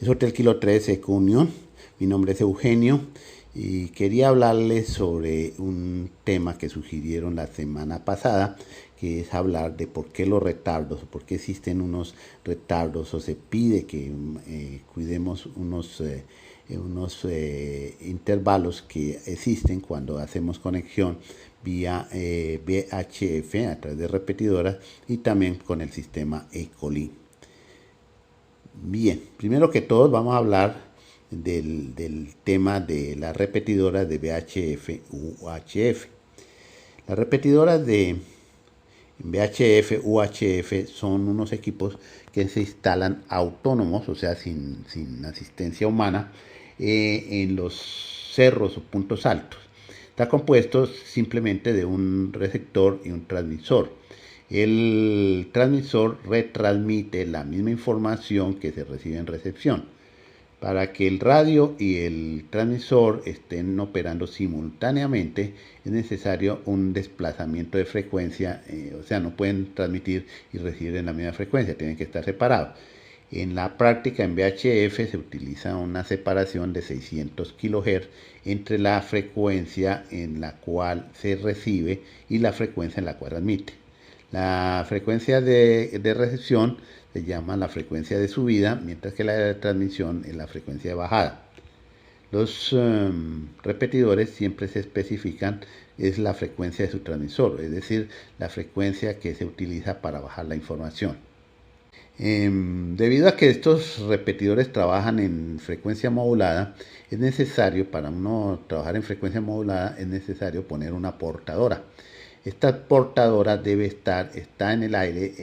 Es Hotel Kilo 3 Eco-Unión. Mi nombre es Eugenio y quería hablarles sobre un tema que sugirieron la semana pasada, que es hablar de por qué los retardos, por qué existen unos retardos o se pide que cuidemos unos intervalos que existen cuando hacemos conexión vía VHF a través de repetidoras y también con el sistema Ecolink. Bien, primero que todo vamos a hablar del tema de las repetidoras de VHF u UHF. Las repetidoras de VHF, UHF son unos equipos que se instalan autónomos, o sea, sin asistencia humana, en los cerros o puntos altos. Está compuesto simplemente de un receptor y un transmisor. El transmisor retransmite la misma información que se recibe en recepción. Para que el radio y el transmisor estén operando simultáneamente es necesario un desplazamiento de frecuencia, o sea, no pueden transmitir y recibir en la misma frecuencia, tienen que estar separados. En la práctica en VHF se utiliza una separación de 600 kHz entre la frecuencia en la cual se recibe y la frecuencia en la cual transmite. La frecuencia de recepción se llama la frecuencia de subida, mientras que la de transmisión es la frecuencia de bajada. Los repetidores siempre se especifican es la frecuencia de su transmisor, es decir, la frecuencia que se utiliza para bajar la información. Debido a que estos repetidores trabajan en frecuencia modulada, es necesario, para uno trabajar en frecuencia modulada, es necesario poner una portadora. Esta portadora debe está en el aire,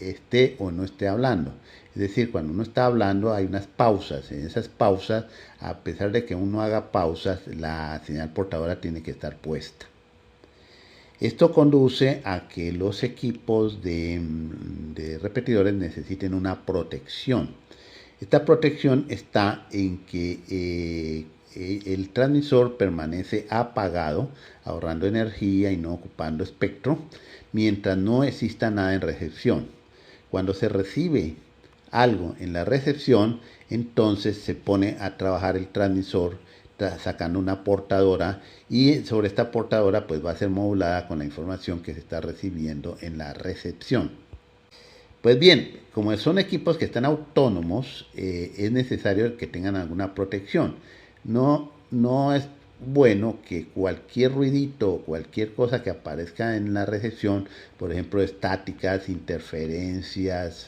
esté o no esté hablando. Es decir, cuando uno está hablando hay unas pausas. En esas pausas, a pesar de que uno haga pausas, la señal portadora tiene que estar puesta. Esto conduce a que los equipos de repetidores necesiten una protección. Esta protección está en que el transmisor permanece apagado, ahorrando energía y no ocupando espectro, mientras no exista nada en recepción. Cuando se recibe algo en la recepción, entonces se pone a trabajar el transmisor sacando una portadora y sobre esta portadora pues va a ser modulada con la información que se está recibiendo en la recepción. Pues bien, como son equipos que están autónomos, es necesario que tengan alguna protección. No es bueno que cualquier ruidito o cualquier cosa que aparezca en la recepción, por ejemplo, estáticas, interferencias,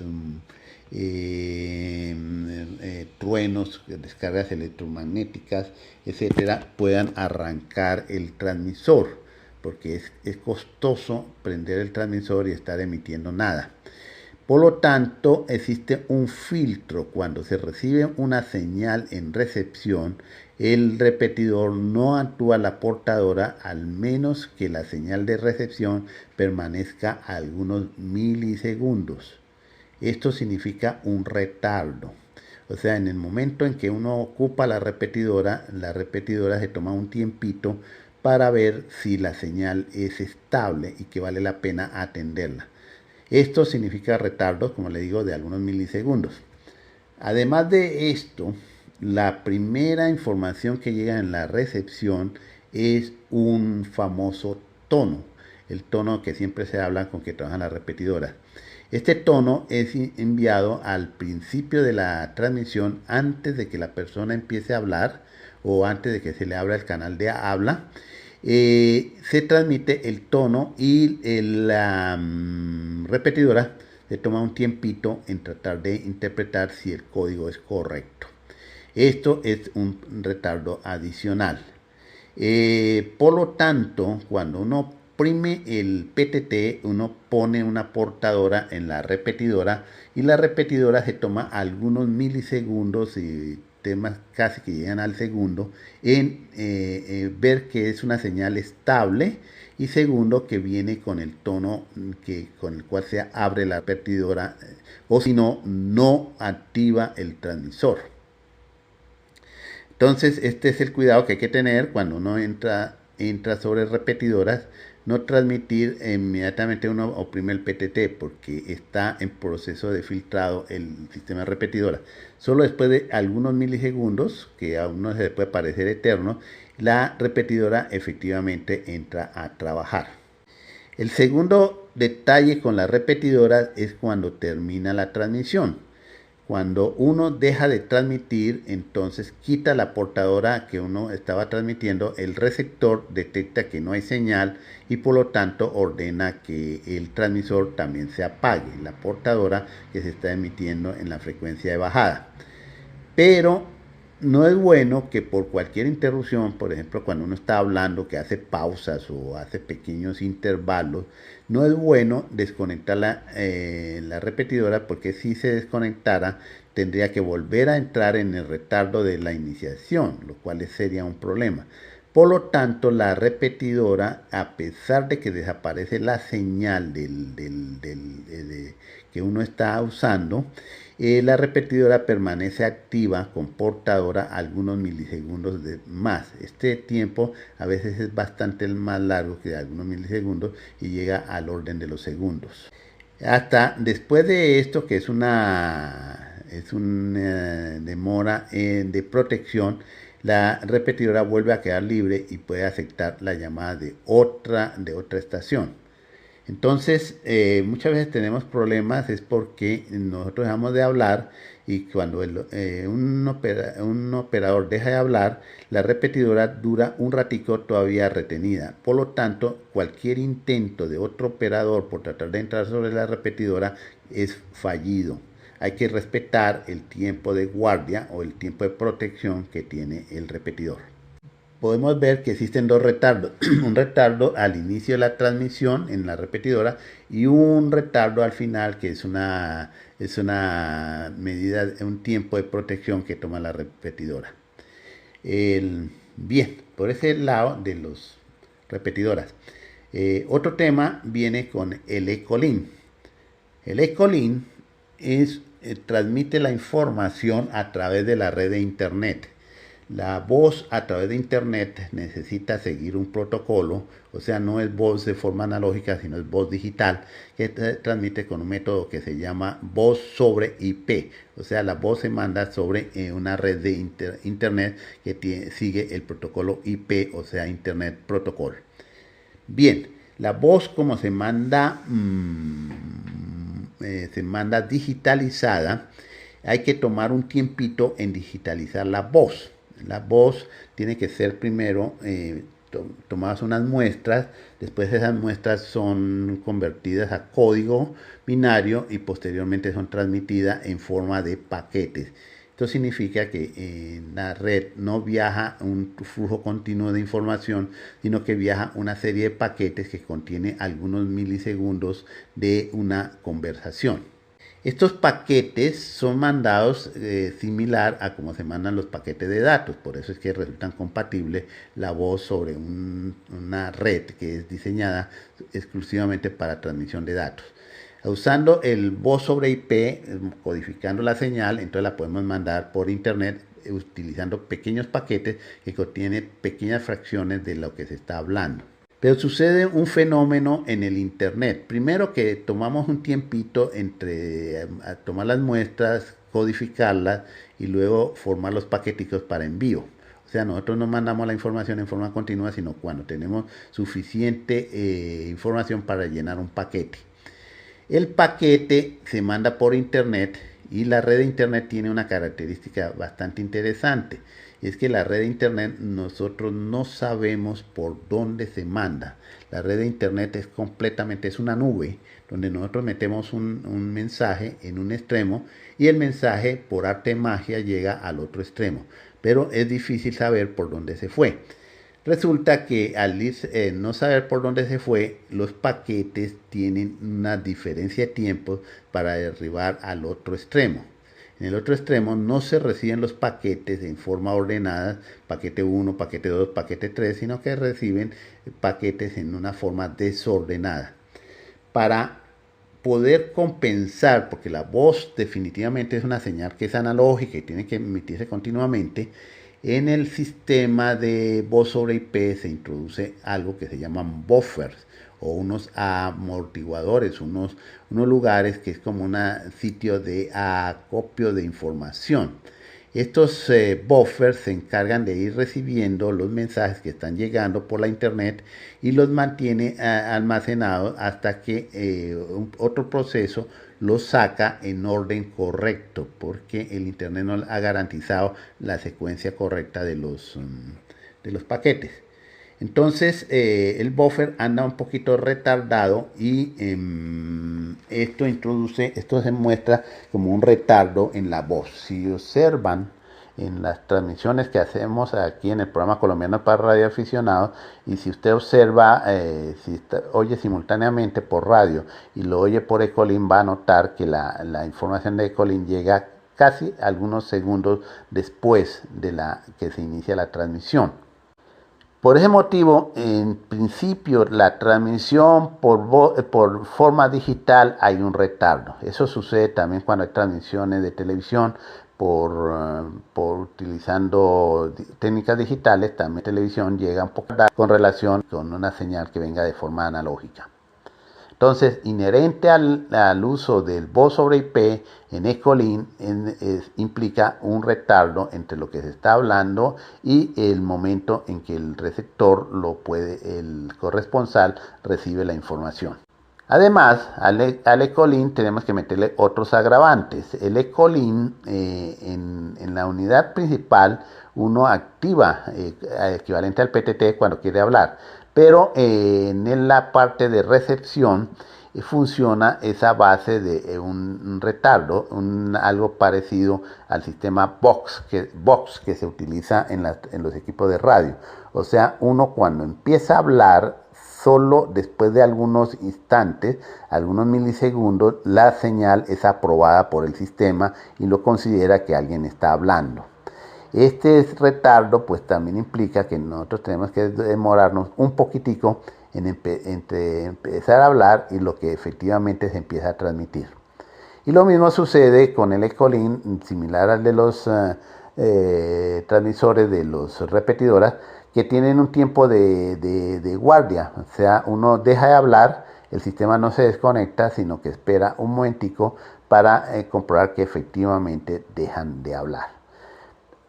truenos, descargas electromagnéticas, etcétera, puedan arrancar el transmisor, porque es costoso prender el transmisor y estar emitiendo nada. Por lo tanto, existe un filtro. Cuando se recibe una señal en recepción, el repetidor no actúa la portadora al menos que la señal de recepción permanezca algunos milisegundos. Esto significa un retardo. O sea, en el momento en que uno ocupa la repetidora se toma un tiempito para ver si la señal es estable y que vale la pena atenderla. Esto significa retardos, como le digo, de algunos milisegundos. Además de esto, la primera información que llega en la recepción es un famoso tono, el tono que siempre se habla con que trabajan las repetidoras. Este tono es enviado al principio de la transmisión antes de que la persona empiece a hablar o antes de que se le abra el canal de habla. Se transmite el tono y la repetidora le toma un tiempito en tratar de interpretar si el código es correcto. Esto es un retardo adicional. Por lo tanto, cuando uno oprime el PTT, uno pone una portadora en la repetidora y la repetidora se toma algunos milisegundos y temas casi que llegan al segundo en ver que es una señal estable y segundo que viene con el tono con el cual se abre la repetidora o si no, no activa el transmisor. Entonces este es el cuidado que hay que tener cuando uno entra sobre repetidoras. no transmitir inmediatamente uno oprime el PTT porque está en proceso de filtrado el sistema de repetidora. Solo después de algunos milisegundos, que a uno se le puede parecer eterno, la repetidora efectivamente entra a trabajar. El segundo detalle con la repetidora es cuando termina la transmisión. Cuando uno deja de transmitir, entonces quita la portadora que uno estaba transmitiendo, el receptor detecta que no hay señal y por lo tanto ordena que el transmisor también se apague, la portadora que se está emitiendo en la frecuencia de bajada. Pero no es bueno que por cualquier interrupción, por ejemplo, cuando uno está hablando, que hace pausas o hace pequeños intervalos, no es bueno desconectar la repetidora, porque si se desconectara, tendría que volver a entrar en el retardo de la iniciación, lo cual sería un problema. Por lo tanto, la repetidora, a pesar de que desaparece la señal que uno está usando, la repetidora permanece activa con portadora algunos milisegundos más. Este tiempo a veces es bastante más largo que algunos milisegundos y llega al orden de los segundos. Hasta después de esto, que es una demora de protección, la repetidora vuelve a quedar libre y puede aceptar la llamada de otra estación. Entonces, muchas veces tenemos problemas, es porque nosotros dejamos de hablar y cuando un operador deja de hablar, la repetidora dura un ratico todavía retenida. Por lo tanto, cualquier intento de otro operador por tratar de entrar sobre la repetidora es fallido. Hay que respetar el tiempo de guardia o el tiempo de protección que tiene el repetidor. Podemos ver que existen dos retardos, un retardo al inicio de la transmisión en la repetidora y un retardo al final, que es una medida, un tiempo de protección que toma la repetidora. Bien, por ese lado de las repetidoras. Otro tema viene con el ECOLIN. El ECOLIN transmite la información a través de la red de internet. La voz a través de internet necesita seguir un protocolo, o sea, no es voz de forma analógica, sino es voz digital, que transmite con un método que se llama voz sobre IP. O sea, la voz se manda sobre una red de internet que sigue el protocolo IP, o sea, Internet Protocol. Bien, la voz como se manda digitalizada, hay que tomar un tiempito en digitalizar la voz. La voz tiene que ser primero tomadas unas muestras, después esas muestras son convertidas a código binario y posteriormente son transmitidas en forma de paquetes. Esto significa que en la red no viaja un flujo continuo de información, sino que viaja una serie de paquetes que contiene algunos milisegundos de una conversación. Estos paquetes son mandados similar a como se mandan los paquetes de datos, por eso es que resultan compatibles la voz sobre una red que es diseñada exclusivamente para transmisión de datos. Usando el voz sobre IP, codificando la señal, entonces la podemos mandar por internet utilizando pequeños paquetes que contienen pequeñas fracciones de lo que se está hablando. Pero sucede un fenómeno en el internet. Primero, que tomamos un tiempito entre tomar las muestras, codificarlas y luego formar los paqueticos para envío. O sea, nosotros no mandamos la información en forma continua, sino cuando tenemos suficiente información para llenar un paquete. El paquete se manda por internet y la red de internet tiene una característica bastante interesante. Y es que la red de internet nosotros no sabemos por dónde se manda. La red de internet es una nube donde nosotros metemos un mensaje en un extremo y el mensaje por arte de magia llega al otro extremo. Pero es difícil saber por dónde se fue. Resulta que al no saber por dónde se fue, los paquetes tienen una diferencia de tiempo para arribar al otro extremo. En el otro extremo no se reciben los paquetes en forma ordenada, paquete 1, paquete 2, paquete 3, sino que reciben paquetes en una forma desordenada. Para poder compensar, porque la voz definitivamente es una señal que es analógica y tiene que emitirse continuamente, En el sistema de voz sobre IP se introduce algo que se llaman buffers o unos amortiguadores, unos lugares que es como un sitio de acopio de información. Estos buffers se encargan de ir recibiendo los mensajes que están llegando por la internet y los mantiene almacenados hasta que otro proceso los saca en orden correcto, porque el internet no ha garantizado la secuencia correcta de los paquetes. Entonces el buffer anda un poquito retardado y esto se muestra como un retardo en la voz. Si observan en las transmisiones que hacemos aquí en el programa colombiano para radioaficionados, y si usted observa, oye simultáneamente por radio y lo oye por Ecolin, va a notar que la información de Ecolin llega casi algunos segundos después de que se inicia la transmisión. Por ese motivo, en principio, la transmisión por forma digital hay un retardo. Eso sucede también cuando hay transmisiones de televisión por utilizando técnicas digitales. También televisión llega un poco tarde con relación con una señal que venga de forma analógica. Entonces, inherente al uso del voz sobre IP en Ecolin implica un retardo entre lo que se está hablando y el momento en que el receptor el corresponsal recibe la información. Además, al Ecolin tenemos que meterle otros agravantes. El Ecolin en la unidad principal uno activa equivalente al PTT cuando quiere hablar, pero en la parte de recepción funciona esa base de un retardo, algo parecido al sistema Vox que se utiliza en los equipos de radio. O sea, uno cuando empieza a hablar, solo después de algunos instantes, algunos milisegundos, la señal es aprobada por el sistema y lo considera que alguien está hablando. Este retardo pues también implica que nosotros tenemos que demorarnos un poquitico entre empezar a hablar y lo que efectivamente se empieza a transmitir. Y lo mismo sucede con el Ecolin, similar al de los transmisores de los repetidoras, que tienen un tiempo de guardia. O sea, uno deja de hablar, el sistema no se desconecta, sino que espera un momentico para comprobar que efectivamente dejan de hablar.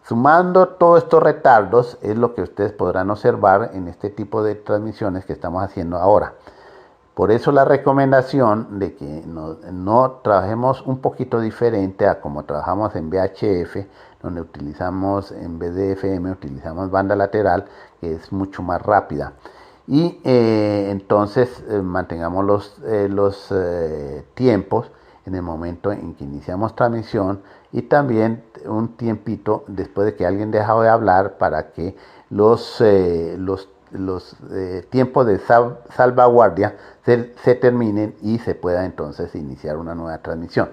Sumando todos estos retardos es lo que ustedes podrán observar en este tipo de transmisiones que estamos haciendo ahora. Por eso la recomendación de que no trabajemos un poquito diferente a como trabajamos en VHF, donde utilizamos, en vez de FM, utilizamos banda lateral, que es mucho más rápida. Y entonces mantengamos los tiempos en el momento en que iniciamos transmisión y también un tiempito después de que alguien dejado de hablar para que los tiempos de salvaguardia se terminen y se pueda entonces iniciar una nueva transmisión.